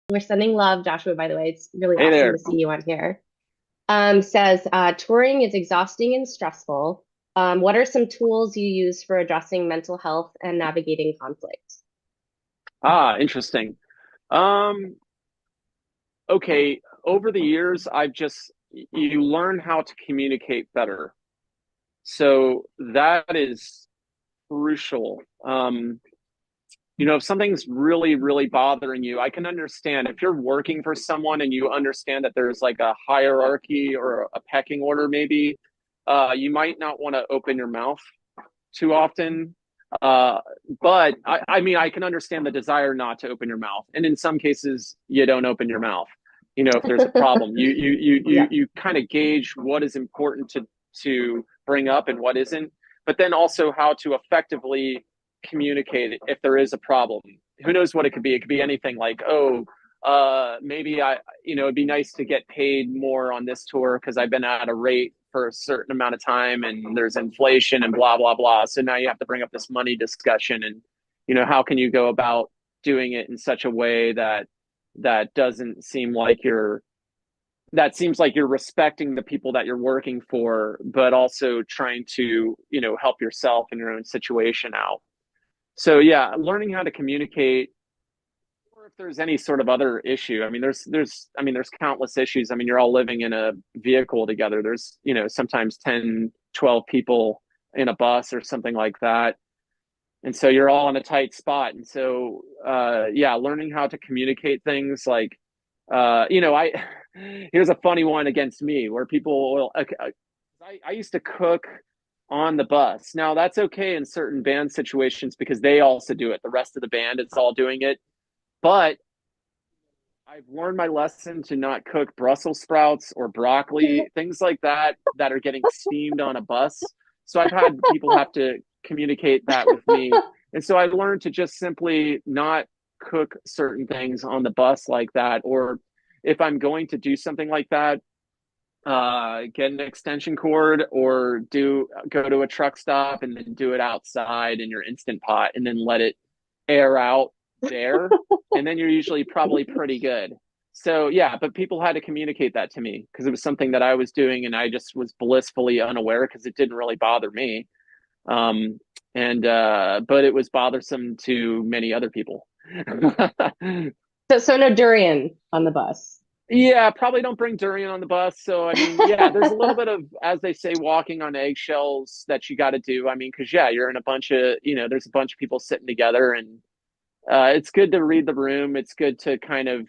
We're sending love, Joshua, by the way. It's really Hey awesome to there. see you on here. Says touring is exhausting and stressful. What are some tools you use for addressing mental health and navigating conflict? Interesting. Um, okay. Over the years, you learn how to communicate better. So that is crucial. If something's really, really bothering you, I can understand if you're working for someone and you understand that there's like a hierarchy or a pecking order, maybe, you might not want to open your mouth too often. Uh, but I mean, I can understand the desire not to open your mouth, and in some cases, you don't open your mouth. If there's a problem, Yeah. you kind of gauge what is important to bring up and what isn't, but then also how to effectively communicate it if there is a problem. Who knows what it could be? It could be anything like, oh, maybe it'd be nice to get paid more on this tour because I've been at a rate for a certain amount of time and there's inflation and blah, blah, blah. So now you have to bring up this money discussion and, how can you go about doing it in such a way that doesn't seem like that seems like you're respecting the people that you're working for, but also trying to, help yourself in your own situation out. So yeah, learning how to communicate, or if there's any sort of other issue. I mean, there's countless issues. I mean, you're all living in a vehicle together. There's, sometimes 10, 12 people in a bus or something like that. And so you're all in a tight spot. And so, yeah, learning how to communicate things like, I, here's a funny one against me where people will, okay, I used to cook on the bus. Now that's okay in certain band situations because they also do it. The rest of the band is all doing it. But I've learned my lesson to not cook Brussels sprouts or broccoli, things like that are getting steamed on a bus. So I've had people have to communicate that with me. And so I learned to just simply not cook certain things on the bus like that. Or if I'm going to do something like that, get an extension cord or do go to a truck stop and then do it outside in your instant pot and then let it air out there, and then you're usually probably pretty good. So yeah, but people had to communicate that to me because it was something that I was doing and I just was blissfully unaware because it didn't really bother me. And But it was bothersome to many other people. So no durian on the bus. Yeah, probably don't bring durian on the bus. So, I mean, yeah, there's a little bit of, as they say, walking on eggshells that you got to do. I mean, because, yeah, you're in a bunch of, there's a bunch of people sitting together and it's good to read the room. It's good to kind of